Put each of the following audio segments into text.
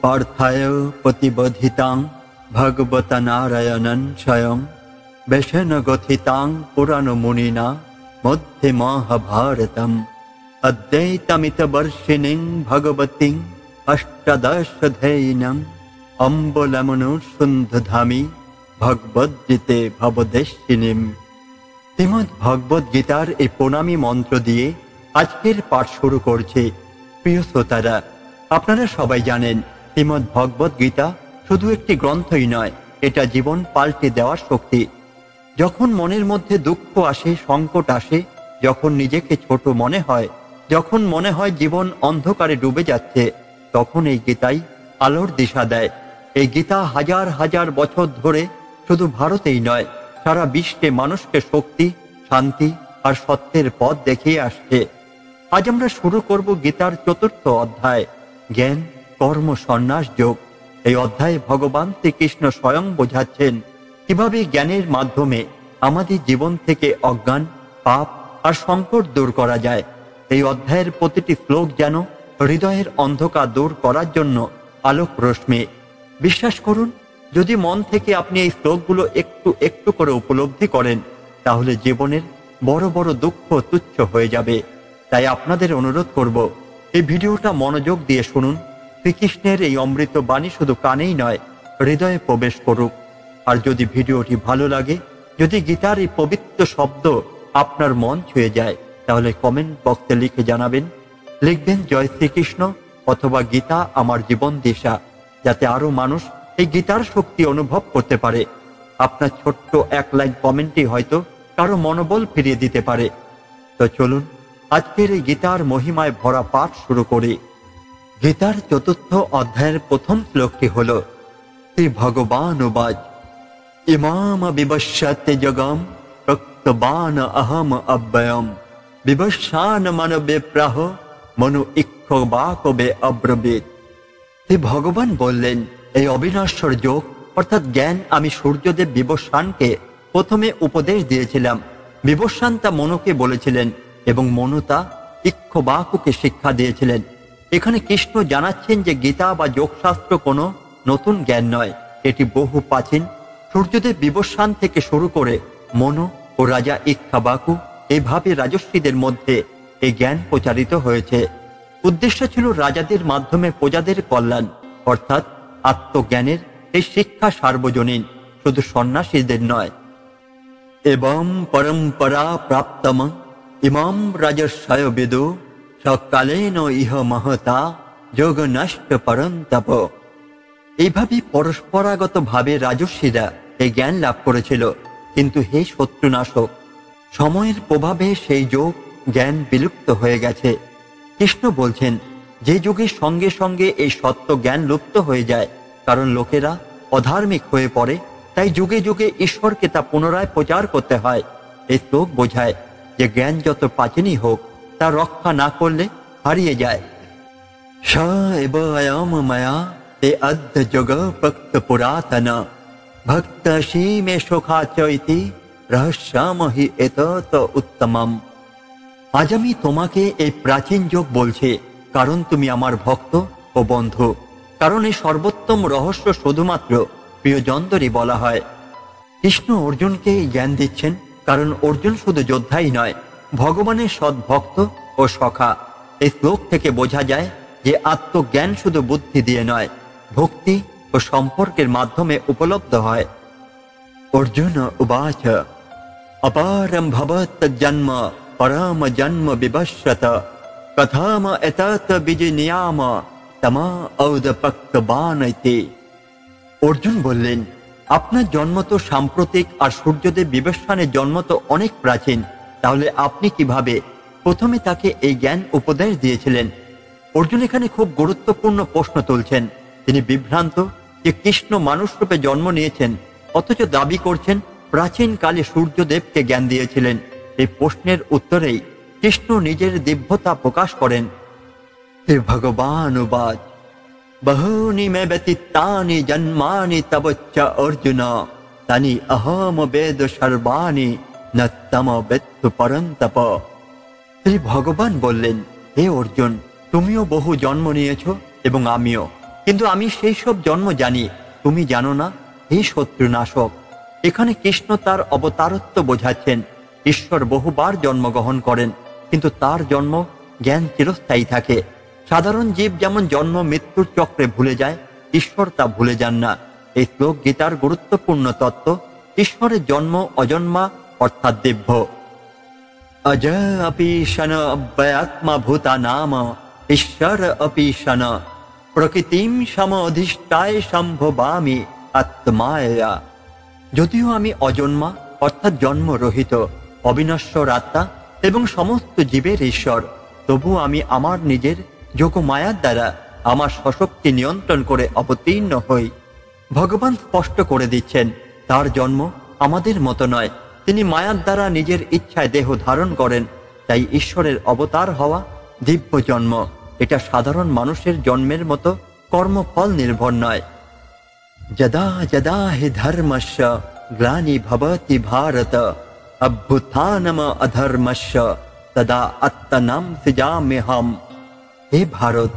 পার্থায় প্রতিবোধিতাং ভগবতা নারায়ণন স্বয়ং বেশেন গথিতাং পুরাণ মুনিনা মধ্যে মহাভারতম অদ্বৈতমিত বর্ষিণীং ভগবতীং অষ্টাদশধৈনং অম্বলমনু সুন্ধধামি ভগবদ্গীতে ভবদেশিনীম। শ্রীমদ্ ভগবদ গীতার এই প্রণামী মন্ত্র দিয়ে আজকের পাঠ শুরু করছে। প্রিয় শ্রোতারা, আপনারা সবাই জানেন শ্রীমদ্ ভগবদ গীতা শুধু একটি গ্রন্থই নয়, এটা জীবন পাল্টে দেওয়ার শক্তি। যখন মনের মধ্যে দুঃখ আসে, সংকট আসে, যখন নিজেকে ছোট মনে হয়, যখন মনে হয় জীবন অন্ধকারে ডুবে যাচ্ছে, তখন এই গীতাই আলোর দিশা দেয়। এই গীতা হাজার হাজার বছর ধরে শুধু ভারতেই নয়, সারা বিশ্বে মানুষকে শক্তি, শান্তি আর সত্যের পথ দেখিয়ে আসছে। আজ আমরা শুরু করব গীতার ৪র্থ অধ্যায়, জ্ঞান কর্ম সন্ন্যাস যোগ। এই অধ্যায়ে ভগবান শ্রীকৃষ্ণ স্বয়ং বোঝাচ্ছেন কিভাবে জ্ঞানের মাধ্যমে আমাদের জীবন থেকে অজ্ঞান, পাপ আর সংকট দূর করা যায়। এই অধ্যায়ের প্রতিটি শ্লোক যেন হৃদয়ের অন্ধকার দূর করার জন্য আলোক রশ্মি। বিশ্বাস করুন, যদি মন থেকে আপনি এই শ্লোকগুলো একটু একটু করে উপলব্ধি করেন, তাহলে জীবনের বড় বড় দুঃখ তুচ্ছ হয়ে যাবে। তাই আপনাদের অনুরোধ করব, এই ভিডিওটা মনোযোগ দিয়ে শুনুন। শ্রীকৃষ্ণের এই অমৃত বাণী শুধু কানেই নয়, হৃদয়ে প্রবেশ করুক। আর যদি ভিডিওটি ভালো লাগে, যদি গীতার এই পবিত্র শব্দ আপনার মন ছুঁয়ে যায়, তাহলে কমেন্ট বক্সে লিখে জানাবেন। লিখবেন জয় শ্রীকৃষ্ণ অথবা গীতা আমার জীবন দিশা, যাতে আরো মানুষ এই গীতার শক্তি অনুভব করতে পারে। আপনার ছোট্ট এক লাইন কমেন্টই হয়তো কারো মনোবল ফিরিয়ে দিতে পারে। তো চলুন আজকের এই গীতার মহিমায় ভরা পাঠ শুরু করি। গীতার ৪র্থ অধ্যায়ের প্রথম শ্লোকটি হল, শ্রী ভগবান উবাচ ইমাম বিবশ্যতে জগম প্রক্তবান অহম অব্যয়ম বিবস্বান মানবে প্রাহ মনু ইক্ষবাকবে অব্রবীত। শ্রী ভগবান বললেন, এই অবিনশ্বর যোগ অর্থাৎ জ্ঞান আমি সূর্যদেব বিবস্বানকে প্রথমে উপদেশ দিয়েছিলাম। বিবস্বান তা মনুকে বলেছিলেন এবং মনু তা ইক্ষবাকুকে শিক্ষা দিয়েছিলেন। এখানে কৃষ্ণ জানাচ্ছেন যে গীতা বা যোগশাস্ত্র কোনো নতুন জ্ঞান নয়, এটি বহু প্রাচীন। সূর্যদেব বিবস্বান থেকে শুরু করে মনু ও রাজা ইক্ষবাকু, এইভাবে রাজর্ষিদের মধ্যে এই জ্ঞান প্রচারিত হয়েছে। উদ্দেশ্য ছিল রাজাদের মাধ্যমে প্রজাদের কল্যাণ, অর্থাৎ আত্মজ্ঞানের এই শিক্ষা সার্বজনীন, শুধু সন্ন্যাসীদের নয়। এবং পরম্পরা প্রাপ্তম ইমাম রাজর্ষয় বিদু সকালেন ইহ মহতা যোগ নষ্ট পরন্তপ। এইভাবে পরস্পরাগত ভাবে রাজর্ষিরা এই জ্ঞান লাভ করেছিল। কিন্তু হে শত্রুনাশক, সময়ের প্রভাবে সেই যোগ জ্ঞান বিলুপ্ত হয়ে গেছে। কৃষ্ণ বলছেন, যে যুগের সঙ্গে সঙ্গে এই সত্য জ্ঞান লুপ্ত হয়ে যায়, কারণ লোকেরা অধার্মিক হয়ে পড়ে, তাই যুগে যুগে ঈশ্বরকে তা পুনরায় প্রচার করতে হয়। এই শ্লোক বোঝায় যে জ্ঞান যত প্রাচীনই হোক, তা রক্ষা না করলে হারিয়ে যায়। স এব অয়ম ময়া তে অদ্য যোগ প্রক্ত পুরাতন ভক্ত সীমে শোখা চৈতি রহস্যমহি এতত উত্তমম। আজ আমি তোমাকে এই প্রাচীন যোগ বলছি, কারণ তুমি আমার ভক্ত ও বন্ধু। কারণ এই সর্বোত্তম রহস্য শুধুমাত্র প্রিয়জনদেরই বলা হয়। কৃষ্ণ অর্জুনকে এই জ্ঞান দিচ্ছেন, কারণ অর্জুন শুধু যোদ্ধাই নয়, ভগবানের সৎ ভক্ত ও সখা। এই শ্লোক থেকে বোঝা যায় যে আত্মজ্ঞান শুধু বুদ্ধি দিয়ে নয়, ভক্তি ও সম্পর্কের মাধ্যমে উপলব্ধ হয়। অর্জুন উবাচ অপারম ভবত জন্ম পরম জন্ম বিবশ্যত কথাম এতত বিজিনিয়াম তমা ঔদপক্ত বানৈতে। অর্জুন বললেন, আপনার জন্ম তো সাম্প্রতিক, আর সূর্যদেব বিবস্বানের জন্ম তো অনেক প্রাচীন। তাহলে আপনি কিভাবে প্রথমে তাকে এই জ্ঞান উপদেশ দিয়েছিলেন? অর্জুন এখানে খুব গুরুত্বপূর্ণ প্রশ্ন তুলছেন। তিনি বিভ্রান্ত যে কৃষ্ণ মানুষ রূপে জন্ম নিয়েছেন, অথচ দাবি করছেন প্রাচীন কালে সূর্যদেবকে জ্ঞান দিয়েছিলেন। এই প্রশ্নের উত্তরেই কৃষ্ণ নিজের দিব্যতা প্রকাশ করেন। হে ভগবান উবাচ বহূনি মে ব্যতীতানি জন্মানি তবচ্চ অর্জুন তানি অহম বেদ সর্বাণি ন তম বেত্তু পরন্তপ। শ্রী ভগবান বললেন, হে অর্জুন, তুমিও বহু জন্ম নিয়েছ এবং আমিও, কিন্তু আমি সেই সব জন্ম জানি, তুমি জানো না, হে শত্রুনাশক। এখানে কৃষ্ণ তার অবতারত্ব বোঝাচ্ছেন। ঈশ্বর বহুবার জন্মগ্রহণ করেন, কিন্তু তার জন্ম জ্ঞান চিরস্থায়ী থাকে। সাধারণ জীব যেমন জন্ম মৃত্যুর চক্রে ভুলে যায়, ঈশ্বর তা ভুলে যান না। এই শ্লোক গীতার গুরুত্বপূর্ণ তত্ত্ব। ঈশ্বরের জন্ম অজন্মা অর্থাৎ দিব্য। अज अपि शन अव्ययात्मा भूता नाम ঈশ্বর अपि शन প্রকৃতিম সমধিষ্ঠায় সম্ভবামি আত্মায়া। যদিও আমি অজন্মা অর্থাৎ জন্মরহিত, অবিনশ্বর আত্মা এবং সমস্ত জীবের ঈশ্বর, তবু আমি আমার নিজের যোগ মায়ার দ্বারা আমার স্বশক্তি নিয়ন্ত্রণ করে অবতীর্ণ হই। ভগবান স্পষ্ট করে দিচ্ছেন, তার জন্ম আমাদের মতো নয়। তিনি মায়ার দ্বারা নিজের ইচ্ছায় দেহ ধারণ করেন। তাই ঈশ্বরের অবতার হওয়া দিব্য জন্ম। এটা সাধারণ মানুষের জন্মের মতো কর্মফল নির্ভর নয়। যদা যদা হি ধর্মস্য গ্লানি ভবতি ভারত অভ্যুত্থানম অধর্মস্য তদা আত্মনাম সৃজাম্যহম। হে ভারত,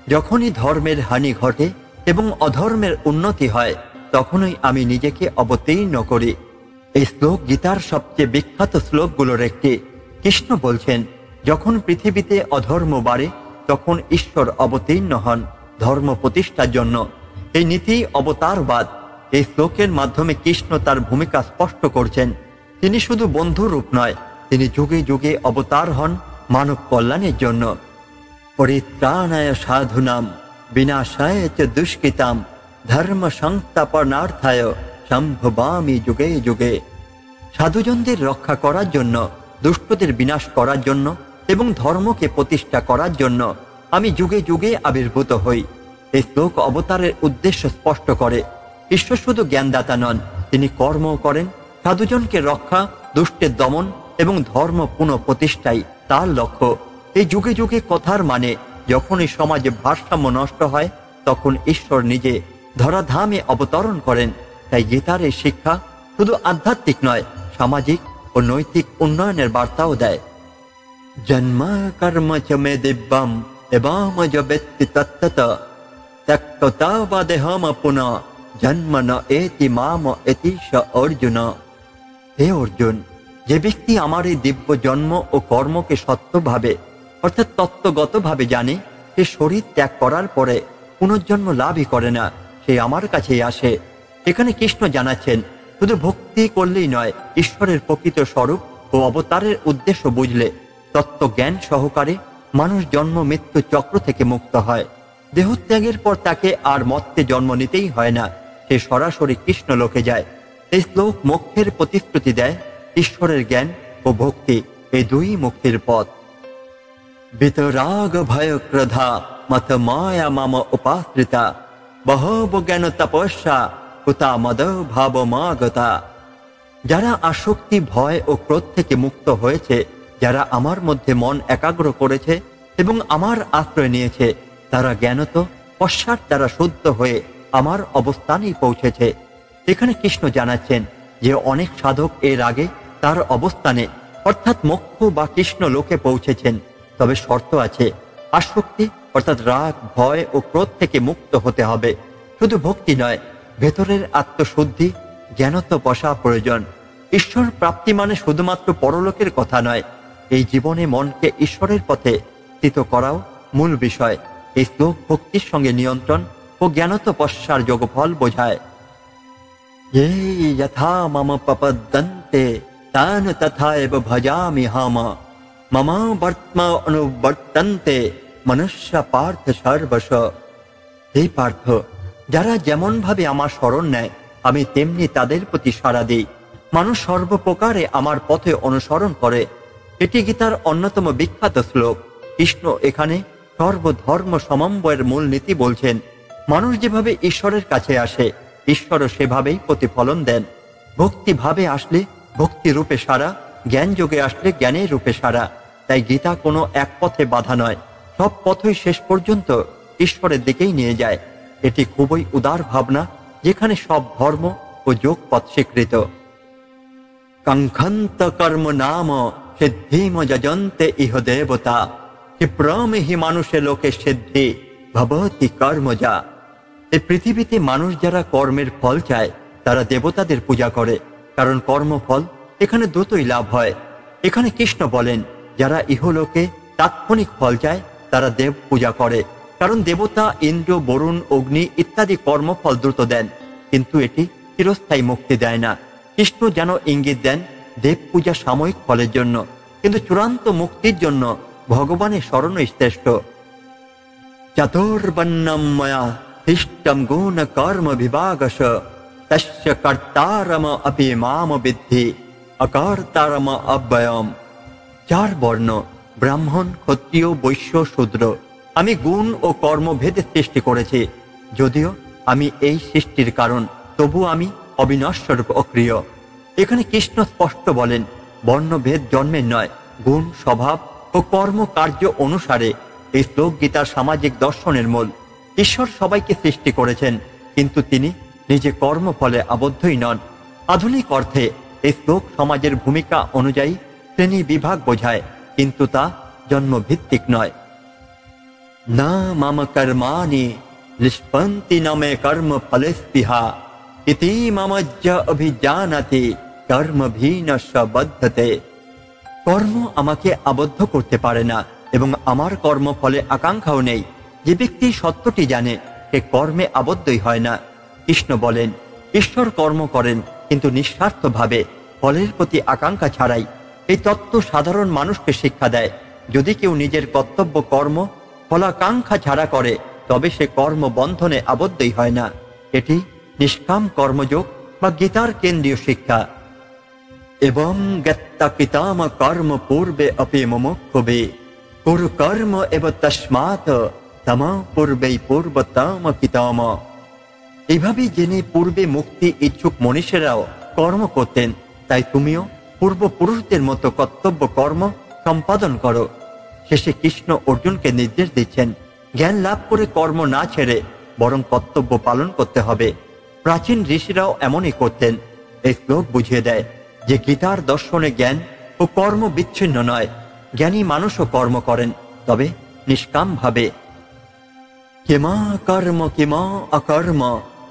যখনই ধর্মের হানি ঘটে এবং অধর্মের উন্নতি হয়, তখনই আমি নিজেকে অবতীর্ণ করি। এই শ্লোক গীতার সবচেয়ে বিখ্যাত শ্লোকগুলোর একটি। কৃষ্ণ বলছেন, যখন পৃথিবীতে অধর্ম বাড়ে, তখন ঈশ্বর অবতীর্ণ হন ধর্ম প্রতিষ্ঠার জন্য। এই নীতি অবতারবাদ। এই শ্লোকের মাধ্যমে কৃষ্ণ তার ভূমিকা স্পষ্ট করছেন। তিনি শুধু বন্ধুরূপ নয়, তিনি যুগে যুগে অবতার হন মানব কল্যাণের জন্য। পরিত্রাণায় সাধুনাম বিনাশায় চ দুষ্কৃতাম ধর্ম সংস্থাপনার্থায় সম্ভবামি যুগে যুগে। সাধুজনদের রক্ষা করার জন্য, দুষ্টদের বিনাশ করার জন্য এবং ধর্মকে প্রতিষ্ঠা করার জন্য আমি যুগে যুগে আবির্ভূত হই। এই শ্লোক অবতারের উদ্দেশ্য স্পষ্ট করে। ঈশ্বর শুধু জ্ঞানদাতা নন, তিনি কর্মও করেন। সাধুজনকে রক্ষা, দুষ্টের দমন এবং ধর্ম পুনঃপ্রতিষ্ঠাই তার লক্ষ্য। এই যুগে যুগে কথার মানে, যখনই সমাজে ভারসাম্য নষ্ট হয়, তখন ঈশ্বর নিজে ধরাধামে অবতরণ করেন। তাই গীতার এই শিক্ষা শুধু আধ্যাত্মিক নয়, সামাজিক ও নৈতিক উন্নয়নের বার্তাও দেয়। জন্ম কর্ম চ মে দিব্যম এবাম য বেত্তি তত্তত ত্যক্ততা বা দেহম পুনঃ জন্ম ন এতি মাম এতিশ অর্জুন। হে অর্জুন, যে ব্যক্তি আমার এই দিব্য জন্ম ও কর্মকে সত্যভাবে অর্থাৎ তত্ত্বগতভাবে জানে, সে শরীর ত্যাগ করার পরে পুনর্জন্ম লাভই করে না, সে আমার কাছেই আসে। এখানে কৃষ্ণ জানাচ্ছেন, শুধু ভক্তি করলেই নয়, ঈশ্বরের প্রকৃত স্বরূপ ও অবতারের উদ্দেশ্য বুঝলে তত্ত্বজ্ঞান সহকারে মানুষ জন্ম মৃত্যু চক্র থেকে মুক্ত হয়। দেহত্যাগের পর তাকে আর মর্তে জন্ম নিতেই হয় না, সে সরাসরি কৃষ্ণ লোকে যায়। এই শ্লোক মোক্ষের প্রতিশ্রুতি দেয়। ঈশ্বরের জ্ঞান ও ভক্তি এই দুই মুক্তির পথ। বিতরাগ ভয় ক্রোধা মত মায়া মাম উপাশ্রিতা বহব জ্ঞান তপস্যা কুতা মদ ভাব মাগতা। যারা আসক্তি, ভয় ও ক্রোধ থেকে মুক্ত হয়েছে, যারা আমার মধ্যে মন একাগ্র করেছে এবং আমার আশ্রয় নিয়েছে, তারা জ্ঞানত পশ্চাৎ দ্বারা শুদ্ধ হয়ে আমার অবস্থানেই পৌঁছেছে। এখানে কৃষ্ণ জানাচ্ছেন যে অনেক সাধক এর আগে তার অবস্থানে অর্থাৎ মোক্ষ বা কৃষ্ণ লোকে পৌঁছেছেন। তবে শর্ত আছে, আসক্তি অর্থাৎ রাগ, ভয় ও ক্রোধ থেকে মুক্ত হতে হবে। শুধু ভক্তি নয়, ভেতরের আত্মশুদ্ধি, জ্ঞানত বসা প্রয়োজন। ঈশ্বর প্রাপ্তি মানে শুধুমাত্র পরলোকের কথা নয়, এই জীবনে মনকে ঈশ্বরের পথে স্থিত করাও মূল বিষয়। এই শ্লোক ভক্তির সঙ্গে নিয়ন্ত্রণ ও জ্ঞানত পশ্চার যোগফল বোঝায়। ये यथा मम प्रपद्यन्ते तान् तथा एव भजामि हम मम वर्त्म अनुवर्तन्ते মনুষ্য পার্থ সর্বশ। হে পার্থ, যারা যেমন ভাবে আমার শরণ নেয়, আমি তেমনি তাদের প্রতি সাড়া দিই। মানুষ সর্বপ্রকারে আমার পথে অনুসরণ করে। এটি গীতার অন্যতম বিখ্যাত শ্লোক। কৃষ্ণ এখানে সর্বধর্ম সমন্বয়ের মূল নীতি বলছেন। মানুষ যেভাবে ঈশ্বরের কাছে আসে, ঈশ্বরও সেভাবেই প্রতিফলন দেন। ভক্তি ভাবে আসলে ভক্তি রূপে সারা, জ্ঞান যোগে আসলে জ্ঞানের রূপে সারা। তাই গীতা কোনো এক পথে বাধা নয়, সব পথই শেষ পর্যন্ত ঈশ্বরের দিকেই নিয়ে যায়। এটি খুবই উদার ভাবনা, যেখানে সব ধর্ম ও যোগ পথ স্বীকৃত। কাঙ্ক্ষন্ত কর্ম নাম সিদ্ধিম যজন্তে ইহ দেবতা ক্ষিপ্রম হি মানুষে লোকে সিদ্ধি ভবতি কর্মজা। এই পৃথিবীতে মানুষ যারা কর্মের ফল চায় তারা দেবতাদের পূজা করে, কারণ কর্মফল এখানে দ্রুতই লাভ হয়। এখানে কৃষ্ণ বলেন, যারা ইহলোকে তাৎক্ষণিক ফল চায় তারা দেব পূজা করে, কারণ দেবতা ইন্দ্র, বরুণ, অগ্নি ইত্যাদি কর্মফল দ্রুত দেন, কিন্তু এটি চিরস্থায়ী মুক্তি দেয় না। কৃষ্ণ যেন ইঙ্গিত দেন দেব পূজা সাময়িক ফলের জন্য, কিন্তু চূড়ান্ত মুক্তির জন্য ভগবানের শরণই শ্রেষ্ঠ। চতুর্বর্ণম ময়া সৃষ্টম গুণ কর্ম বিভাগশ তস্য কর্তারম অপি মাম বিদ্ধি অকর্তারম অব্যয়ম। চার বর্ণ ব্রাহ্মণ, ক্ষত্রিয়, বৈশ্য, শূদ্র আমি গুণ ও কর্মভেদে সৃষ্টি করেছি। যদিও আমি এই সৃষ্টির কারণ, তবু আমি অবিনশ্বর অক্রিয়। এখানে কৃষ্ণ স্পষ্ট বলেন, বর্ণভেদ জন্মের নয়, গুণ, স্বভাব ও কর্ম কার্য অনুসারে। এই শ্লোক গীতার সামাজিক দর্শনের মূল। ঈশ্বর সবাইকে সৃষ্টি করেছেন, কিন্তু তিনি নিজে কর্মফলে আবদ্ধই নন। আধুনিক অর্থে এই শ্লোক সমাজের ভূমিকা অনুযায়ী শ্রেণী বিভাগ বোঝায়, কিন্তু তা জন্মভিত্তিক নয়। না মম কর্মাণি লিষ্পন্তি ন মে কর্ম ফলে স্পৃহা ইতি মমজ্জ অভিজানাতি কর্মভীনস্য বদ্ধতে। কর্ম আমাকে আবদ্ধ করতে পারে না এবং আমার কর্মফলে আকাঙ্ক্ষাও নেই। যে ব্যক্তি সত্যটি জানে সে কর্মে আবদ্ধই হয় না। কৃষ্ণ বলেন, ঈশ্বর কর্ম করেন কিন্তু নিঃস্বার্থভাবে, ফলের প্রতি আকাঙ্ক্ষা ছাড়াই। এই তত্ত্ব সাধারণ মানুষকে শিক্ষা দেয়। যদি কেউ নিজের কর্তব্য কর্ম ফলাকাঙ্ক্ষা ছাড়া করে তবে সে কর্ম বন্ধনে আবদ্ধই হয় না। এটি নিষ্কাম কর্মযোগ বা গীতার কেন্দ্রীয় শিক্ষা। এবং গত্যাকৃতাম কর্ম পূর্বে অপি মুমুক্ষুবে কুরু কর্ম এব তস্মাৎ তম পূর্বেই পূর্বতম কিতাম। এইভাবেই জেনে পূর্বে মুক্তি ইচ্ছুক মনীষীরাও কর্ম করতেন, তাই তুমিও পূর্বপুরুষদের মতো কর্তব্য কর্ম সম্পাদন করো। শেষে কৃষ্ণ অর্জুনকে নির্দেশ দিচ্ছেন, জ্ঞান লাভ করে কর্ম না ছেড়ে বরং কর্তব্য পালন করতে হবে। প্রাচীন ঋষিরাও এমনই করতেন। এই শ্লোক বুঝিয়ে দেয় যে গীতার দর্শনে জ্ঞান ও কর্ম বিচ্ছিন্ন নয়। জ্ঞানী মানুষও কর্ম করেন, তবে নিষ্কাম ভাবে। কিমা কর্ম কিমা অকর্ম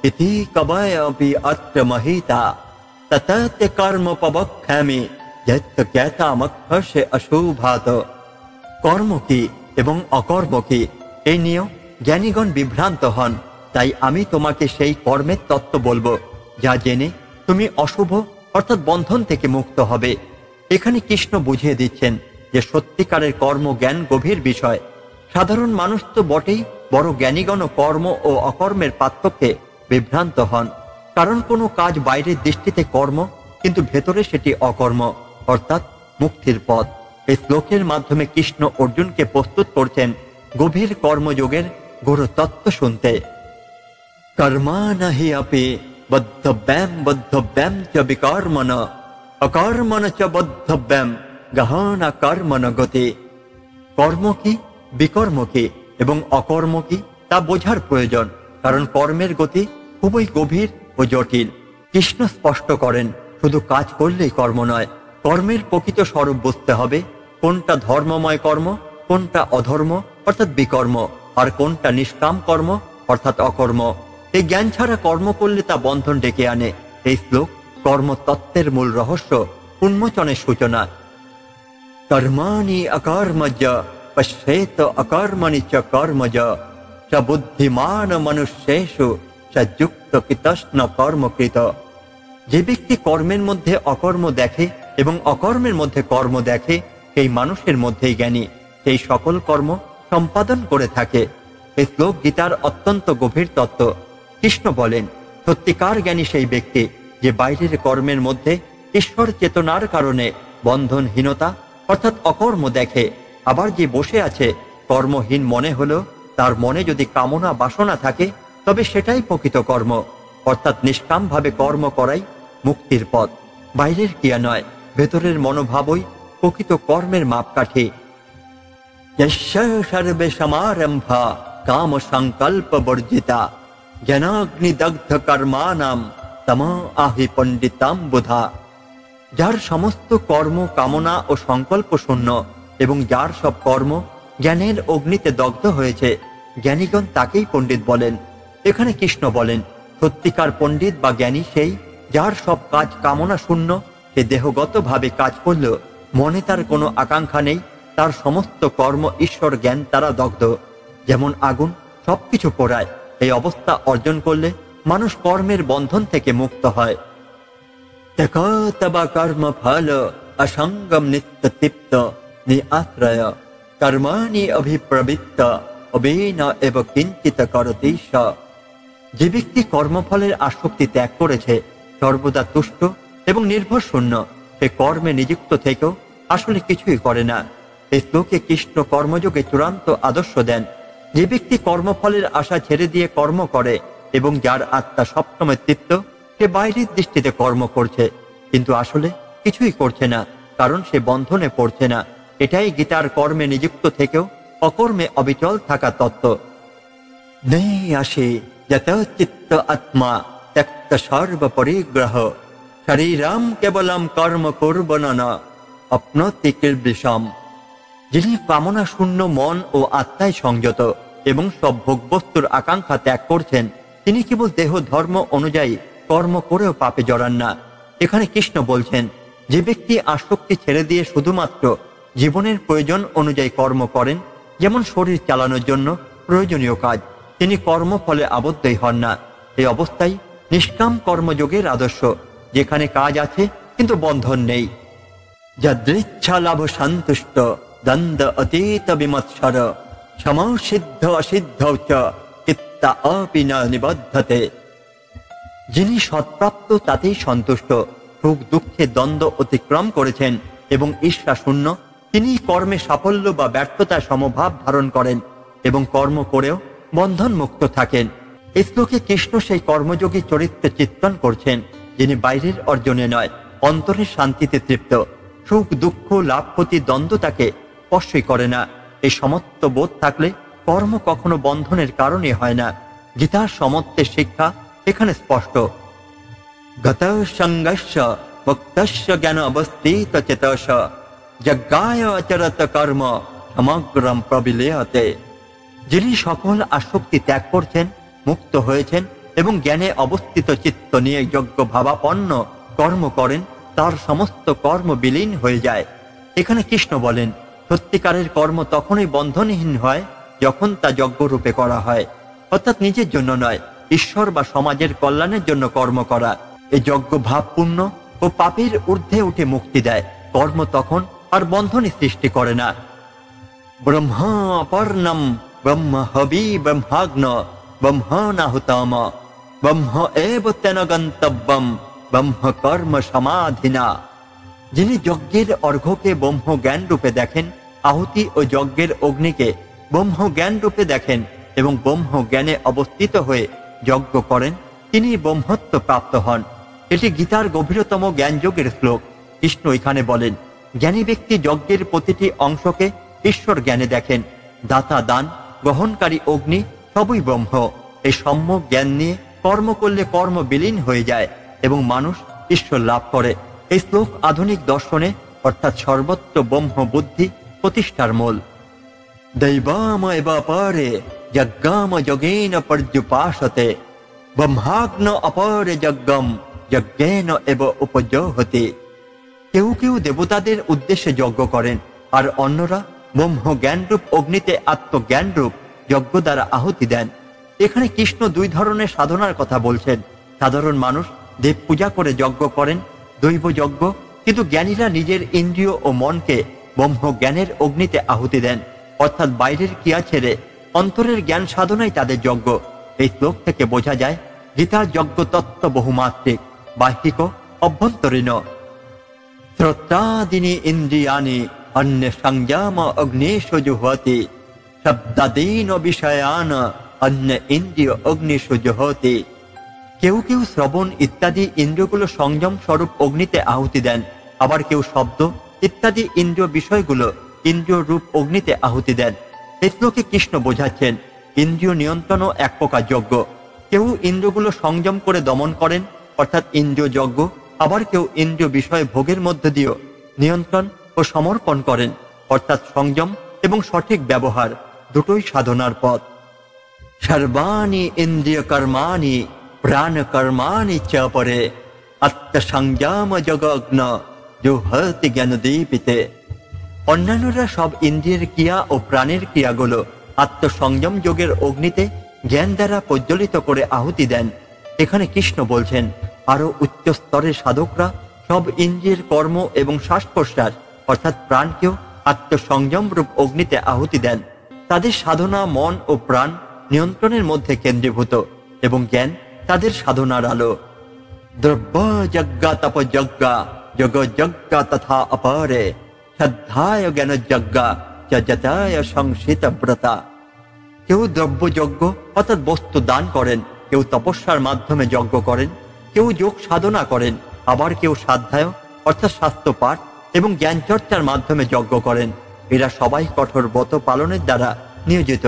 ইতি কবয় অপি অত্র মহিতা তততে কর্ম পবক্ষামি যত জ্ঞাতামক্ষসে অশুভাত। কর্ম কি এবং অকর্ম কি এই নিয়েও জ্ঞানীগণ বিভ্রান্ত হন, তাই আমি তোমাকে সেই কর্মের তত্ত্ব বলবো যা জেনে তুমি অশুভ অর্থাৎ বন্ধন থেকে মুক্ত হবে। এখানে কৃষ্ণ বুঝিয়ে দিচ্ছেন যে সত্যিকারের কর্ম জ্ঞান গভীর বিষয়। সাধারণ মানুষ তো বটেই, বড় জ্ঞানীগণ কর্ম ও অকর্মের পার্থক্যে বিভ্রান্ত হন। কারণ কোনো কাজ বাইরের দৃষ্টিতে কর্ম, কিন্তু ভেতরে সেটি অকর্ম, অর্থাৎ মুক্তির পথ। এই শ্লোকের মাধ্যমে কৃষ্ণ অর্জুনকে প্রস্তুত করছেন গভীর কর্মযোগের গূঢ় তত্ত্ব শুনতে। কর্মাণি হি অপি বদ্ধব্যাম চ বিকর্মণ অকর্মণ চ বদ্ধব্যাম গহনা কর্মণ গতি। কর্ম কি, বিকর্ম কি এবং অকর্ম কি তা বোঝার প্রয়োজন, কারণ কর্মের গতি খুবই গভীর ও জটিল। কৃষ্ণ স্পষ্ট করেন, শুধু কাজ করলেই কর্ম নয়, কর্মের প্রকৃত স্বরূপ বুঝতে হবে। কোনটা ধর্মময় কর্ম, কোনটা অধর্ম অর্থাৎ বিকর্ম, আর কোনটা নিষ্কাম কর্ম অর্থাৎ অকর্ম। এই জ্ঞান ছাড়া কর্ম করলে তা বন্ধন ডেকে আনে। এই শ্লোক কর্মতত্ত্বের মূল রহস্য উন্মোচনের সূচনা। কর্মাণি অকর্মজ পশ্যেত অকর্মণি চ কর্মজ স বুদ্ধিমান মনুষ্যেষু স যুক্ত কৃতস্ন কর্মকৃত। যে ব্যক্তি কর্মের মধ্যে অকর্ম দেখে এবং অকর্মের মধ্যে কর্ম দেখে, সেই মানুষের মধ্যেই জ্ঞানী, সেই সকল কর্ম সম্পাদন করে থাকে। এই শ্লোক গীতার অত্যন্ত গভীর তত্ত্ব। কৃষ্ণ বলেন, সত্যিকার জ্ঞানী সেই ব্যক্তি যে বাইরের কর্মের মধ্যে ঈশ্বর চেতনার কারণে বন্ধনহীনতা অর্থাৎ অকর্ম দেখে। আবার যে বসে আছে কর্মহীন মনে হলো, তার মনে যদি কামনা বাসনা থাকে তবে সেটাই প্রকৃত কর্ম, অর্থাৎ নিষ্কামভাবে কর্ম করাই মুক্তির পথ। বাইরের ক্রিয়া নয়, ভেতরের মনোভাবই প্রকৃত কর্মের মাপকাঠি। যস্য সর্বে সমারম্ভা কাম সংকল্প বর্জিতা জ্ঞানাগ্নিদগ্ধ কর্মাণাম তম আহি পণ্ডিতাম বুধা। যার সমস্ত কর্ম কামনা ও সংকল্প শূন্য এবং যার সব কর্ম জ্ঞানের অগ্নিতে দগ্ধ হয়েছে, জ্ঞানীগণ তাকেই পণ্ডিত বলেন। এখানে কৃষ্ণ বলেন, সত্যিকার পণ্ডিত বা জ্ঞানী সেই যার সব কাজ কামনা শূন্য। সে দেহগতভাবে কাজ করলেও মনে তার কোনো আকাঙ্ক্ষা নেই, তার সমস্ত কর্ম ঈশ্বর জ্ঞান দ্বারা দগ্ধ। যেমন আগুন সবকিছু পোড়ায়, এই অবস্থা অর্জন করলে মানুষ কর্মের বন্ধন থেকে মুক্ত হয়। তবা কর্ম ফল অসঙ্গম নিত্য তৃপ্ত নিআশ্রয় কর্মাণি অভিপ্রবৃত্ত অবেন এব কিঞ্চিত করতি স। যে ব্যক্তি কর্মফলের আসক্তি ত্যাগ করেছে, সর্বদা তুষ্ট এবং নির্ভর শূন্য, সে কর্মে নিযুক্ত থেকেও আসলে কিছুই করে না। এই শ্লোকে কৃষ্ণ কর্মযোগে চূড়ান্ত আদর্শ দেন। যে ব্যক্তি কর্মফলের আশা ছেড়ে দিয়ে কর্ম করে এবং যার আত্মা সবসময় তৃপ্ত, সে বাইরের দৃষ্টিতে কর্ম করছে কিন্তু আসলে কিছুই করছে না, কারণ সে বন্ধনে পড়ছে না। এটাই গীতার কর্মে নিযুক্ত থেকেও অকর্মে অবিচল থাকা তত্ত্ব। নেই আসে যত চিত্ত আত্মা ত্যক্ত সর্ব পরিগ্রহ শরীরম কেবলম কর্ম করবন না অপ্নতি কিলবিষম। যিনি কামনা শূন্য মন ও আত্মায় সংযত এবং সব ভোগবস্তুর আকাঙ্ক্ষা ত্যাগ করছেন, তিনি কেবল দেহ ধর্ম অনুযায়ী কর্ম করেও পাপে জড়ান না। এখানে কৃষ্ণ বলছেন, যে ব্যক্তি আসক্তি ছেড়ে দিয়ে শুধুমাত্র জীবনের প্রয়োজন অনুযায়ী কর্ম করেন, যেমন শরীর চালানোর জন্য প্রয়োজনীয় কাজ, তিনি কর্মফলে আবদ্ধই হন না। এই অবস্থায় নিষ্কাম কর্মযোগের আদর্শ, যেখানে কাজ আছে কিন্তু বন্ধন নেই। যদৃচ্ছা লাভ সন্তুষ্ট দ্বন্দ্ব অতীত বিমৎসর সমসিদ্ধ অসিদ্ধ চ চিত্তা অপি ন নিবদ্ধতে। যিনি সৎপ্রাপ্ত তাতেই সন্তুষ্ট, সুখ দুঃখে দ্বন্দ্ব অতিক্রম করেছেন এবং ঈর্ষা শূন্য, তিনি কর্মে সাফল্য বা ব্যর্থতা সমভাব ধারণ করেন এবং কর্ম করেও বন্ধন মুক্ত থাকেন। এই শ্লোকে কৃষ্ণ সেই কর্মযোগী চরিত্রে চিত্রণ করছেন, যিনি বাইরের অর্জনে নয়, অন্তরের শান্তিতে তৃপ্ত। সুখ দুঃখ লাভ ক্ষতি দ্বন্দ্ব তাকে স্পর্শই করে না। এই সমত্ব বোধ থাকলে কর্ম কখনো বন্ধনের কারণে হয় না। গীতার সমত্বের শিক্ষা এখানে স্পষ্ট। গত সঙ্গস্য মুক্তস্য জ্ঞান অবস্থিত চেতস যজ্ঞায় আচরত কর্ম সমগ্রম প্রবিলেয়তে। যিনি সকল আসক্তি ত্যাগ করছেন, মুক্ত হয়েছেন এবং জ্ঞানে অবস্থিত চিত্ত নিয়ে যজ্ঞ ভাবাপন্ন কর্ম করেন, তার সমস্ত কর্ম বিলীন হয়ে যায়। এখানে কৃষ্ণ বলেন, সত্যিকারের কর্ম তখনই বন্ধনহীন হয় যখন তা যজ্ঞরূপে করা হয়, অর্থাৎ নিজের জন্য নয়, ঈশ্বর বা সমাজের কল্যাণের জন্য কর্ম করা। এই যজ্ঞ ভাবপূর্ণ ও পাপের ঊর্ধ্বে উঠে মুক্তি দেয়। কর্ম তখন আর বন্ধনই সৃষ্টি করে না। ব্রহ্মা অপর্ণম ব্রহ্ম হবি ব্রহ্মাগ্ন ব্রহ্মণাহুতম ব্রহ্ম এব তেন গন্তব্যম ব্রহ্ম কর্ম সমাধিনা। যিনি যজ্ঞের অর্ঘ্যকে ব্রহ্ম জ্ঞান রূপে দেখেন, আহুতি ও যজ্ঞের অগ্নিকে ব্রহ্ম জ্ঞান রূপে দেখেন এবং ব্রহ্ম জ্ঞানে অবস্থিত হয়ে যজ্ঞ করেন, তিনি ব্রহ্মত্ব প্রাপ্ত হন। এটি গীতার গভীরতম জ্ঞানযোগের শ্লোক। কৃষ্ণ এখানে বলেন, জ্ঞানী ব্যক্তি যজ্ঞের প্রতিটি অংশকে ঈশ্বর জ্ঞানে দেখেন। দাতা দান, গ্রহণকারী অগ্নি সবই ব্রহ্ম। এই সম্যক জ্ঞান নিয়ে কর্ম করলে কর্ম বিলীন হয়ে যায় এবং মানুষ ঈশ্বর লাভ করে। এই শ্লোক আধুনিক দর্শনে অর্থাৎ সর্বত্র ব্রহ্ম বুদ্ধি প্রতিষ্ঠার মূল। দৈবাম এব অপরে যজ্ঞাম যোগেন পর্যুপাসতে ব্রহ্মাগ্ন অপরে যজ্ঞম যজ্ঞেন এব উপযোহতে। কেউ কেউ দেবতাদের উদ্দেশ্যে যজ্ঞ করেন, আর অন্যরা ব্রহ্ম জ্ঞানরূপ অগ্নিতে আত্মজ্ঞানরূপ যজ্ঞ দ্বারা আহুতি দেন। এখানে কৃষ্ণ দুই ধরনের সাধনার কথা বলছেন। সাধারণ মানুষ দেব পূজা করে যজ্ঞ করেন, দৈব যজ্ঞ, কিন্তু জ্ঞানীরা নিজের ইন্দ্রিয় ও মনকে ব্রহ্ম জ্ঞানের অগ্নিতে আহুতি দেন, অর্থাৎ বাইরের ক্রিয়া ছেড়ে অন্তরের জ্ঞান সাধনাই তাদের যজ্ঞ। এই শ্লোক থেকে বোঝা যায় গীতার যজ্ঞ তত্ত্ব বহুমাত্রিক, বাহ্যিক, অভ্যন্তরীণ। শ্রোত্রাদিনী ইন্দ্রিয়ানি অন্য সংযম অগ্নিষু জুহতি শব্দাদীন বিষয়ান অন্য ইন্দ্রিয় অগ্নিষু জুহতি। কেউ কেউ শ্রবণ ইত্যাদি ইন্দ্রিয়গুলো সংযম স্বরূপ অগ্নিতে আহুতি দেন, আবার কেউ শব্দ ইত্যাদি ইন্দ্রিয় বিষয়গুলো ইন্দ্রিয় রূপ অগ্নিতে আহুতি দেন। এই শ্লোকে কৃষ্ণ বোঝাচ্ছেন, ইন্দ্রিয় নিয়ন্ত্রণও এক প্রকার যজ্ঞ। কেউ ইন্দ্রিয়গুলো সংযম করে দমন করেন, অর্থাৎ ইন্দ্রিয় যজ্ঞ, আবার কেউ ইন্দ্রিয় বিষয় ভোগের মধ্য দিয়েও নিয়ন্ত্রণ ও সমর্পণ করেন, অর্থাৎ সংযম এবং সঠিক ব্যবহার দুটোই সাধনার পথ। সর্বাণি ইন্দ্রিয় কর্মাণি প্রাণ কর্মাণি চ পরে আত্মসংযম যোগগ্ন জুহতি জ্ঞানদীপিতে। অন্যান্যরা সব ইন্দ্রিয়ের ক্রিয়া ও প্রাণের ক্রিয়াগুলো আত্মসংযম যোগের অগ্নিতে জ্ঞান দ্বারা প্রজ্বলিত করে আহুতি দেন। এখানে কৃষ্ণ বলছেন আরো উচ্চ স্তরের সাধকরা সব ইন্দ্রিয়ের কর্ম এবং শ্বাস প্রশ্বাস অর্থাৎ প্রাণকেও আত্মসংযম রূপ অগ্নিতে আহুতি দেন। তাদের সাধনা মন ও প্রাণ নিয়ন্ত্রণের মধ্যে কেন্দ্রীভূত এবং জ্ঞান তাদের সাধনার আলো। দ্রব্য যজ্ঞা তপযজ্ঞা যোগ যজ্ঞা তথা অপরে শ্রদ্ধায় জ্ঞান যজ্ঞা যজায় সংসিত ব্রতা। কেউ দ্রব্যযজ্ঞ অর্থাৎ বস্তু দান করেন, কেউ তপস্যার মাধ্যমে যজ্ঞ করেন, কেউ যোগ সাধনা করেন, আবার কেউ সাধ্যায় অর্থাৎ শাস্ত্র পাঠ এবং জ্ঞান চর্চার মাধ্যমে যজ্ঞ করেন। এরা সবাই কঠোর ব্রত পালনের দ্বারা নিয়োজিত।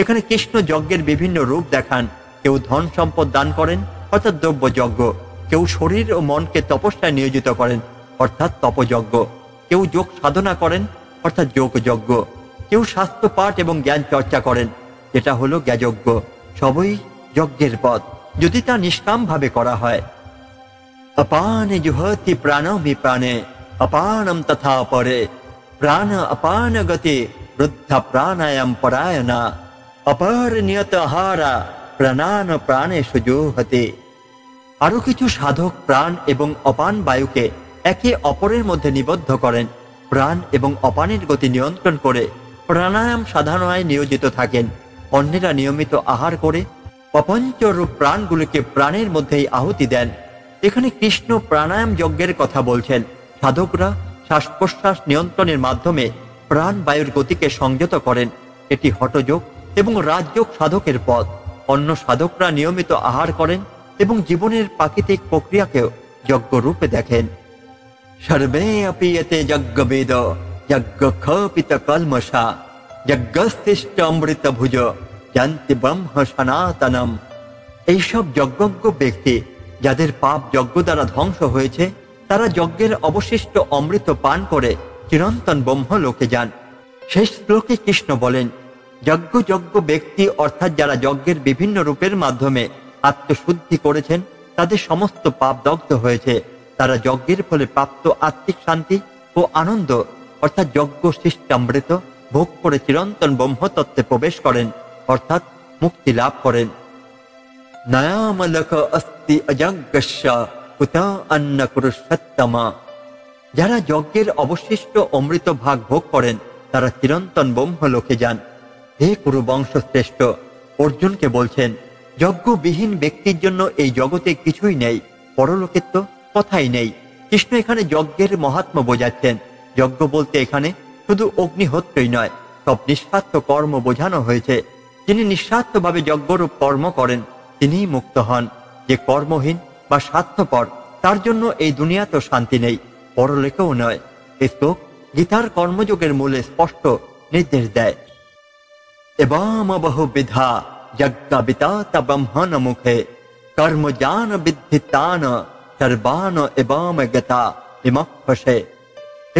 এখানে কৃষ্ণ যজ্ঞের বিভিন্ন রূপ দেখান। কেউ ধন সম্পদ দান করেন অর্থাৎ দ্রব্যযজ্ঞ, কেউ শরীর ও মনকে তপস্যায় নিয়োজিত করেন অর্থাৎ তপযজ্ঞ, কেউ যোগ সাধনা করেন অর্থাৎ যোগযজ্ঞ, কেউ শাস্ত্র পাঠ এবং জ্ঞান চর্চা করেন যেটা হলো জ্ঞাযজ্ঞ। সবই যজ্ঞের পথ যদি তা নিষ্কাম ভাবে করা হয়। अपाने जुहति प्राणो भी प्राणे अपानम तथा परे प्राण अपान गति वृद्ध प्राणायाम परायणा अपर नियत आहारा प्राणान प्राणेषु जुहति। আরো কিছু সাধক প্রাণ এবং অপান বায়ুকে একে অপরের মধ্যে নিবদ্ধ করেন। প্রাণ এবং অপানের গতি নিয়ন্ত্রণ করে প্রাণায়াম সাধনায় নিয়োজিত থাকেন। অন্যেরা নিয়মিত আহার করে অপঞ্চরূপ প্রাণগুলিকে প্রাণের মধ্যেই আহুতি দেন। এখানে কৃষ্ণ প্রাণায়াম যজ্ঞের কথা বলছেন। সাধকরা শ্বাস প্রশ্বাস নিয়ন্ত্রণের মাধ্যমে প্রাণ বায়ুর গতিকে সংযত করেন। এটি হঠযোগ এবং রাজযোগ সাধকের পথ। অন্য সাধকরা নিয়মিত আহার করেন এবং জীবনের প্রাকৃতিক প্রক্রিয়াকেও যজ্ঞ রূপে দেখেন। সর্বে অপি এতে যজ্ঞবেদ যজ্ঞ খপিত কলমষা যজ্ঞস্থিষ্ট অমৃত ভুজ জানতি ব্রহ্ম সনাতনম। এইসব যজ্ঞজ্ঞ ব্যক্তি যাদের পাপ যজ্ঞ দ্বারা ধ্বংস হয়েছে তারা যজ্ঞের অবশিষ্ট অমৃত পান করে চিরন্তন ব্রহ্ম লোকে যান। শেষ শ্লোকে কৃষ্ণ বলেন, যজ্ঞ ব্যক্তি অর্থাৎ যারা যজ্ঞের বিভিন্ন রূপের মাধ্যমে আত্মশুদ্ধি করেছেন তাদের সমস্ত পাপ দগ্ধ হয়েছে। তারা যজ্ঞের ফলে প্রাপ্ত আত্মিক শান্তি ও আনন্দ অর্থাৎ যজ্ঞ সৃষ্টামৃত ভোগ করে চিরন্তন ব্রহ্মতত্ত্বে প্রবেশ করেন অর্থাৎ মুক্তি লাভ করেন। নয়ামলক অস্তি অযজ্ঞস্য কুত অন্ন কুরুষোত্তমা। যারা যজ্ঞের অবশিষ্ট অমৃত ভাগ ভোগ করেন তারা চিরন্তন ব্রহ্মলোকে যান। হে কুরুবংশ শ্রেষ্ঠ, অর্জুনকে বলছেন যজ্ঞবিহীন ব্যক্তির জন্য এই জগতে কিছুই নেই, পরলোকের তো কথাই নেই। কৃষ্ণ এখানে যজ্ঞের মাহাত্ম্য বোঝাচ্ছেন। যজ্ঞ বলতে এখানে শুধু অগ্নিহোত্রই নয়, সব নিঃস্বার্থ কর্ম বোঝানো হয়েছে। যিনি নিঃস্বার্থভাবে যজ্ঞরূপ কর্ম করেন তিনিই মুক্ত হন। যে কর্মহীন বা স্বার্থপর তার জন্য এই দুনিয়া তো শান্তি নেই, পরলোকেও নয়। এই শ্লোক গীতার কর্মযোগের মূলে স্পষ্ট নির্দেশ দেয়। এবাম বহুবিধা যজ্ঞ বিতাতা ব্রহ্মণ মুখে কর্মজান বিদ্ধিতান সর্বান এবাম গতা বিমক্ষসে।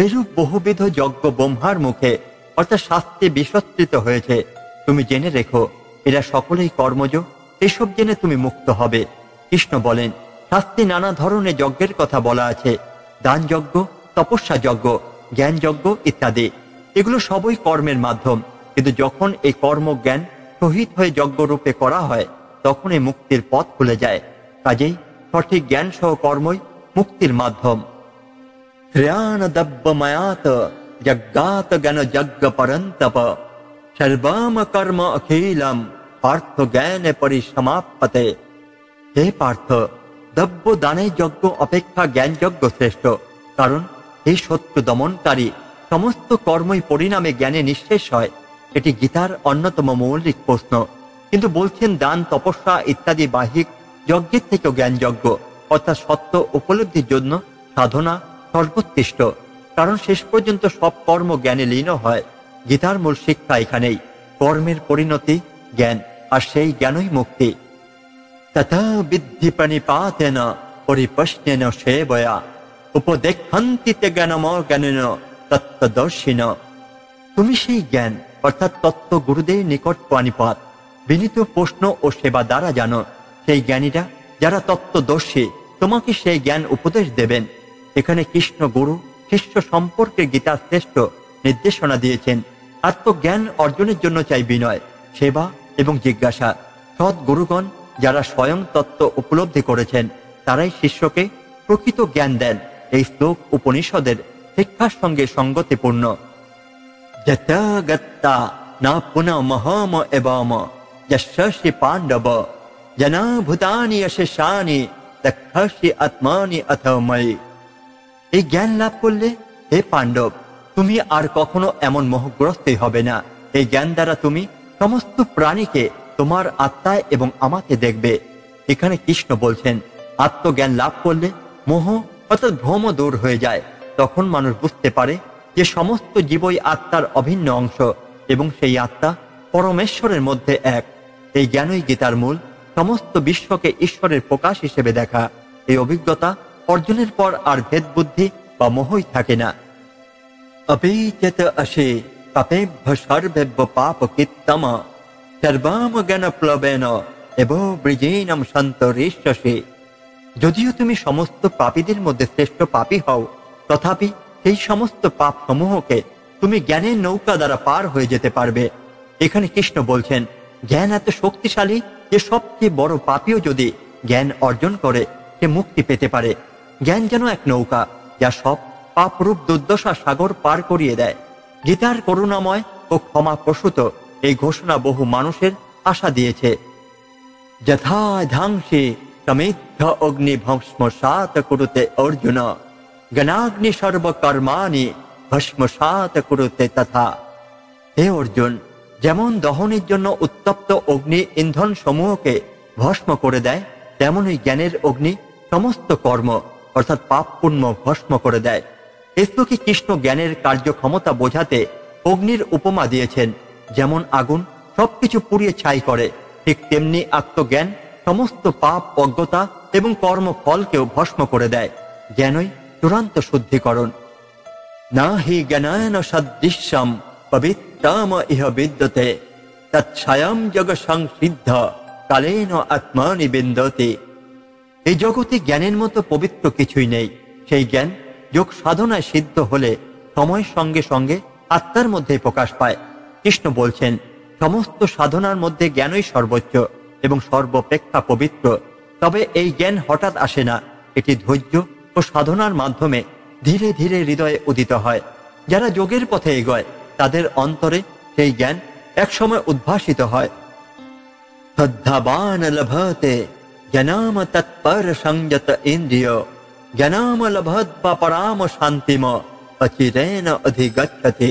এরূপ বহুবিধ যজ্ঞ ব্রহ্মার মুখে অর্থাৎ শাস্ত্রে বিসর্জিত হয়েছে। তুমি জেনে রেখো এরা সকলেই কর্মজ, এসব জেনে তুমি মুক্ত হবে। কৃষ্ণ বলেন, শাস্ত্রে নানা ধরনের যজ্ঞের কথা বলা আছে, দান যজ্ঞ, তপস্যা যজ্ঞ, জ্ঞান যজ্ঞ ইত্যাদি। এগুলো সবই কর্মের মাধ্যম, কিন্তু যখন এই কর্ম জ্ঞান শহীদ হয়ে যজ্ঞ রূপে করা হয় তখন এই মুক্তির পথ খুলে যায়। কাজেই সঠিক জ্ঞান সহ কর্মই মুক্তির মাধ্যম। শ্রেয়ান দব্যময়াত যজ্ঞাত জ্ঞান যজ্ঞ পরন্তপ সর্বম কর্ম অখিলম পার্থ জ্ঞানে পরিসমাপ্যতে। হে পার্থ, দ্রব্য দানের যজ্ঞ অপেক্ষা জ্ঞান যজ্ঞ শ্রেষ্ঠ, কারণ এই শত্রু দমনকারী সমস্ত কর্মই পরিণামে জ্ঞানে নিঃশেষ হয়। এটি গীতার অন্যতম মৌলিক প্রশ্ন। কিন্তু বলছেন দান তপস্যা ইত্যাদি বাহিক যজ্ঞের থেকেও জ্ঞান যজ্ঞ অর্থাৎ সত্য উপলব্ধির জন্য সাধনা সর্বোৎকৃষ্ট, কারণ শেষ পর্যন্ত সব কর্ম জ্ঞানে লীন হয়। গীতার মূল শিক্ষা এখানেই, কর্মের পরিণতি জ্ঞান, আর সেই জ্ঞানই মুক্তি। তথা বিদ্ধি প্রণিপাতেন পরিপ্রশ্নেন সেবয়া উপদেক্ষন্তি তে জ্ঞানম জ্ঞানেন তত্ত্বদর্শিন। তুমি সেই জ্ঞান অর্থাৎ তত্ত্ব গুরুদের নিকট পানিপাত বিনীত প্রশ্ন ও সেবা দ্বারা জানো। সেই জ্ঞানীরা যারা তত্ত্বদর্শী তোমাকে সেই জ্ঞান উপদেশ দেবেন। এখানে কৃষ্ণ গুরু শিষ্য সম্পর্কে গীতার শ্রেষ্ঠ নির্দেশনা দিয়েছেন। আত্মজ্ঞান অর্জনের জন্য চাই বিনয়, সেবা এবং জিজ্ঞাসা। সৎ গুরুগণ যারা স্বয়ং তত্ত্ব উপলব্ধি করেছেন তারাই শিষ্যকে প্রকৃত জ্ঞান দেন। এই শ্লোক উপনিষদের শিক্ষার সঙ্গে সঙ্গতিপূর্ণ। যথা গত্তা না পুনঃ মহম এবম যশি পাণ্ডব জনা ভূতানি অশেষানি দক্ষি আত্মানি অথময়ী। এই জ্ঞান লাভ করলে হে পাণ্ডব, তুমি আর কখনো এমন মোহগ্রস্তই হবে না। এই জ্ঞান দ্বারা তুমি সমস্ত প্রাণীকে তোমার আত্মায় এবং আমাকে দেখবে। এখানে কৃষ্ণ বলছেন, আত্মজ্ঞান লাভ করলে মোহ অর্থাৎ ভ্রম দূর হয়ে যায়। তখন মানুষ বুঝতে পারে যে সমস্ত জীবই আত্মার অভিন্ন অংশ এবং সেই আত্মা পরমেশ্বরের মধ্যে এক। এই জ্ঞানই গীতার মূল। সমস্ত বিশ্বকে ঈশ্বরের প্রকাশ হিসেবে দেখা। এই অভিজ্ঞতা অর্জনের পর আর ভেদ বুদ্ধি বা মোহই থাকে না। অপিচেত আসে পাপেভ্য সর্বেভ্য পাপ কীর্তম সর্বাম জ্ঞান প্লবেন এব ব্রিজেনম সন্তরিষ্যসে। যদিও তুমি সমস্ত পাপীদের মধ্যে শ্রেষ্ঠ পাপী হও, তথাপি সেই সমস্ত পাপ সমূহকে তুমি জ্ঞানের নৌকা দ্বারা পার হয়ে যেতে পারবে। এখানে কৃষ্ণ বলছেন, জ্ঞান এত শক্তিশালী যে সবচেয়ে বড় পাপীও যদি জ্ঞান অর্জন করে সে মুক্তি পেতে পারে। জ্ঞান যেন এক নৌকা যা সব পাপরূপ দুর্দশা সাগর পার করিয়ে দেয়। গীতার করুণাময় ও ক্ষমা প্রসূত এই ঘোষণা বহু মানুষের আশা দিয়েছে। যথা ধ্যাংসে সমিদ্ধ অগ্নি ভস্মসাৎ কুরুতে অর্জুন জ্ঞানাগ্নি সর্বকর্মাণি ভস্মসাৎ কুরুতে তথা। হে অর্জুন, যেমন দহনের জন্য উত্তপ্ত অগ্নি ইন্ধন সমূহকে ভস্ম করে দেয়, তেমনই জ্ঞানের অগ্নি সমস্ত কর্ম অর্থাৎ পাপ পুণ্য ভস্ম করে দেয়। এই শ্লোকে কৃষ্ণ জ্ঞানের কার্যক্ষমতা বোঝাতে অগ্নির উপমা দিয়েছেন। যেমন আগুন সবকিছু পুড়িয়ে ছাই করে, ঠিক তেমনি আত্মজ্ঞান সমস্ত পাপ অজ্ঞতা এবং কর্মফলকেও ভস্ম করে দেয়। জ্ঞানই চূড়ান্ত শুদ্ধিকরণ। না হি জ্ঞানায়ন সদৃশ্যম পবিত্রম ইহ বিদ্যতে তৎস্বয়ং জগ সংসিদ্ধ কালেন আত্মানি বিন্দতে। এই জগতে জ্ঞানের মতো পবিত্র কিছুই নেই। সেই জ্ঞান যোগ সাধনায় সিদ্ধ হলে সময়ের সঙ্গে সঙ্গে আত্মার মধ্যে প্রকাশ পায়। কৃষ্ণ বলছেন, সমস্ত সাধনার মধ্যে জ্ঞানই সর্বোচ্চ এবং সর্বাপেক্ষা পবিত্র। তবে এই জ্ঞান হঠাৎ আসে না, এটি ধৈর্য ও সাধনার মাধ্যমে ধীরে ধীরে হৃদয়ে উদিত হয়। যারা যোগের পথে এগোয় তাদের অন্তরে সেই জ্ঞান একসময় উদ্ভাসিত হয়। শ্রদ্ধাবান লভতে জ্ঞানাম তৎপর সংযত ইন্দ্রিয় জ্ঞানাম লভৎবা পরাম শান্তিম অচিরেণ অধিগচ্ছতে।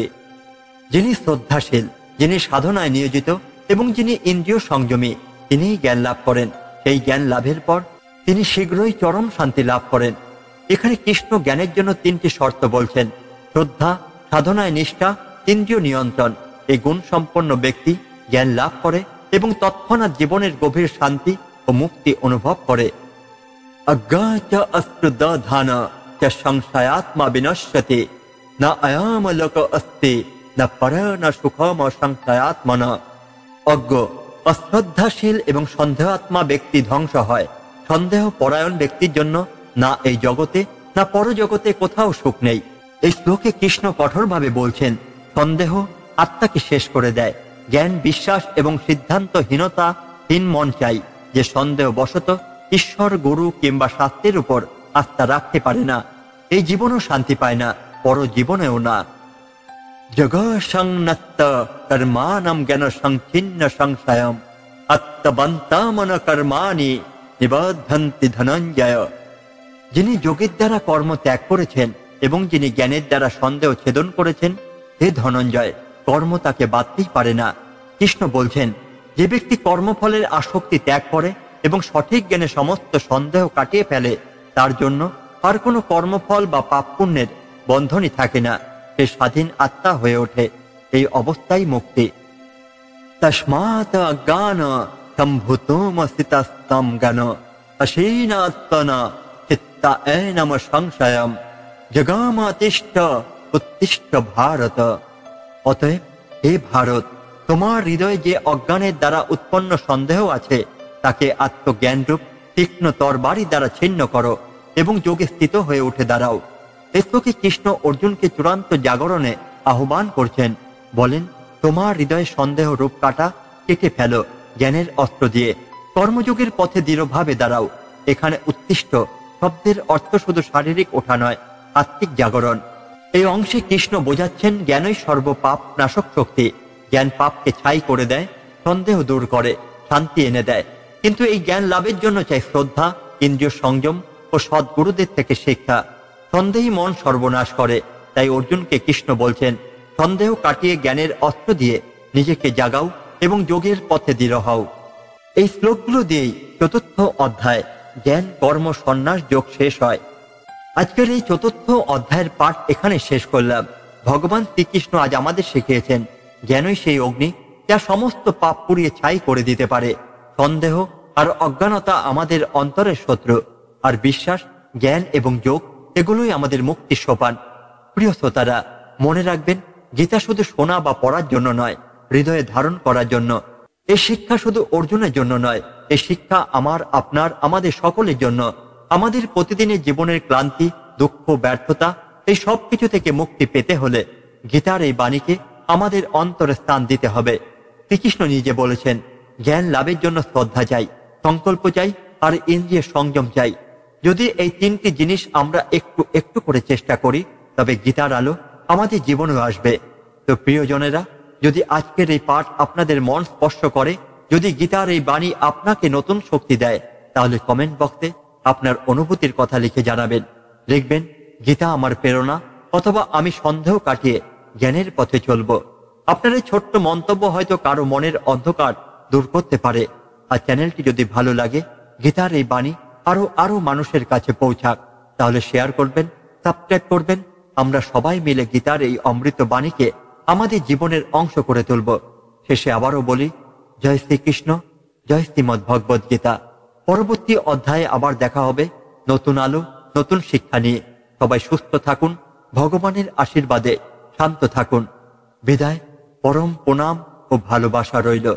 যিনি শ্রদ্ধাশীল, যিনি সাধনায় নিয়োজিত এবং যিনি ইন্দ্রিয় সংযমী, তিনিই জ্ঞান লাভ করেন। সেই জ্ঞান লাভের পর তিনি শীঘ্রই চরম শান্তি লাভ করেন। এখানে কৃষ্ণ জ্ঞানের জন্য তিনটি শর্ত বলছেন: শ্রদ্ধা, সাধনায় নিষ্ঠা, ইন্দ্রিয় নিয়ন্ত্রণ। এই গুণ সম্পন্ন ব্যক্তি জ্ঞান লাভ করে এবং তৎক্ষণাৎ জীবনের গভীর শান্তি ও মুক্তি অনুভব করে। অজ্ঞাত অস্ত্রদান চ সংশয়াত্মা বিনশ্যতে ন অয়ম লোক অস্তি ন পর ন সুখম সংশয়াত্মন। অজ্ঞ, অশ্রদ্ধাশীল এবং সন্দেহাত্মা ব্যক্তি ধ্বংস হয়। সন্দেহ পরায়ণ ব্যক্তির জন্য না এই জগতে না পরজগতে কোথাও সুখ নেই। এই শ্লোকে কৃষ্ণ কঠোরভাবে বলছেন, সন্দেহ আত্মাকে শেষ করে দেয়। জ্ঞান, বিশ্বাস এবং সিদ্ধান্তহীনতাহীন মন চাই, যে সন্দেহ বশত ঈশ্বর, গুরু কিংবা শাস্ত্রের উপর আস্থা রাখতে পারে না। এই জীবনও শান্তি পায় না, পরজীবনেও না। জগ সংনত কর্মাণম জ্ঞান সংচ্ছিন্ন সংশয়ম আত্মবন্তামন কর্মাণি নিবদ্ধন্তি ধনঞ্জয়। যিনি যোগের দ্বারা কর্ম ত্যাগ করেছেন এবং যিনি জ্ঞানের দ্বারা সন্দেহ ছেদন করেছেন, হে ধনঞ্জয়, কর্ম তাকে বাঁধতেই পারে না। কৃষ্ণ বলছেন, যে ব্যক্তি কর্মফলের আসক্তি ত্যাগ করে এবং সঠিক জ্ঞানে সমস্ত সন্দেহ কাটিয়ে ফেলে, তার জন্য আর কোনো কর্মফল বা পাপ পুণ্যের বন্ধনই থাকে না। সে স্বাধীন আত্মা হয়ে ওঠে। এই অবস্থাই মুক্তি। তস্মাৎ অজ্ঞান সম্ভূতমসিতস্তম জ্ঞান অসীনাত্মনা চিত্তা এনম সংশয়ম জগামাতিষ্ঠ উত্তিষ্ঠ ভারত। অতএব হে ভারত, তোমার হৃদয়ে যে অজ্ঞানের দ্বারা উৎপন্ন সন্দেহ আছে তাকে আত্মজ্ঞানরূপ তীক্ষ্ণ তরবারি দ্বারা ছিন্ন করো এবং যোগে স্থিত হয়ে উঠে দাঁড়াও। এই শ্লোকে কৃষ্ণ অর্জুনকে চূড়ান্ত জাগরণে আহ্বান করছেন। বলেন, তোমার হৃদয়ে সন্দেহ রূপ কাটা কেটে ফেলো জ্ঞানের অস্ত্র দিয়ে, কর্মযোগের পথে দৃঢ়ভাবে দাঁড়াও। এখানে উত্তিষ্ট শব্দের অর্থ শুধু শারীরিক ওঠা নয়, আত্মিক জাগরণ। এই অংশে কৃষ্ণ বোঝাচ্ছেন জ্ঞানই সর্বপাপ নাশক শক্তি। জ্ঞান পাপকে ছাই করে দেয়, সন্দেহ দূর করে, শান্তি এনে দেয়। কিন্তু এই জ্ঞান লাভের জন্য চাই শ্রদ্ধা, ইন্দ্রিয় সংযম ও সদ্গুরুদের থেকে শিক্ষা। সন্দেহী মন সর্বনাশ করে। তাই অর্জুনকে কৃষ্ণ বলছেন, সন্দেহ কাটিয়ে জ্ঞানের অস্ত্র দিয়ে নিজেকে জাগাও এবং যোগের পথে দৃঢ় হও। এই শ্লোকগুলো দিয়েই চতুর্থ অধ্যায় জ্ঞান কর্ম সন্ন্যাস যোগ শেষ হয়। আজকের এই চতুর্থ অধ্যায়ের পাঠ এখানে শেষ করলাম। ভগবান শ্রীকৃষ্ণ আজ আমাদের শিখিয়েছেন জ্ঞানই সেই অগ্নি যা সমস্ত পাপ পুড়িয়ে ছাই করে দিতে পারে। সন্দেহ আর অজ্ঞানতা আমাদের অন্তরের শত্রু, আর বিশ্বাস, জ্ঞান এবং যোগ এগুলোই আমাদের মুক্তির সোপান। প্রিয় শ্রোতারা, মনে রাখবেন, গীতা শুধু শোনা বা পড়ার জন্য নয়, হৃদয়ে ধারণ করার জন্য। এই শিক্ষা শুধু অর্জুনের জন্য নয়, এই শিক্ষা আমার, আপনার, আমাদের সকলের জন্য। আমাদের প্রতিদিনের জীবনের ক্লান্তি, দুঃখ, ব্যর্থতা এই সব কিছু থেকে মুক্তি পেতে হলে গীতার এই বাণীকে আমাদের অন্তরে স্থান দিতে হবে। শ্রীকৃষ্ণ নিজে বলেছেন, জ্ঞান লাভের জন্য শ্রদ্ধা চাই, সংকল্প চাই আর ইন্দ্রিয় সংযম চাই। যদি এই তিনটি জিনিস আমরা একটু একটু করে চেষ্টা করি, তবে গীতার আলো আমাদের জীবনেও আসবে। তো প্রিয়জনেরা, যদি আজকের এই পাঠ আপনাদের মন স্পর্শ করে, যদি গীতার এই বাণী আপনাকে নতুন শক্তি দেয়, তাহলে কমেন্ট বক্সে আপনার অনুভূতির কথা লিখে জানাবেন। লিখবেন, গীতা আমার প্রেরণা, অথবা আমি সন্দেহ কাটিয়ে জ্ঞানের পথে চলব। আপনার এই ছোট্ট মন্তব্য হয়তো কারো মনের অন্ধকার দূর করতে পারে। আর চ্যানেলটি যদি ভালো লাগে, গীতার এই বাণী আরো মানুষের কাছে পৌঁছাক, তাহলে শেয়ার করবেন, সাবস্ক্রাইব করবেন। আমরা সবাই মিলে গীতার এই অমৃত বাণীকে আমাদের জীবনের অংশ করে তুলব। শেষে আবারও বলি, জয় শ্রীকৃষ্ণ, জয় শ্রীমদ্ ভগবদ গীতা। পরবর্তী অধ্যায়ে আবার দেখা হবে নতুন আলো, নতুন শিক্ষা নিয়ে। সবাই সুস্থ থাকুন, ভগবানের আশীর্বাদে শান্ত থাকুন। বিদায়, পরম প্রণাম ও ভালোবাসা রইল।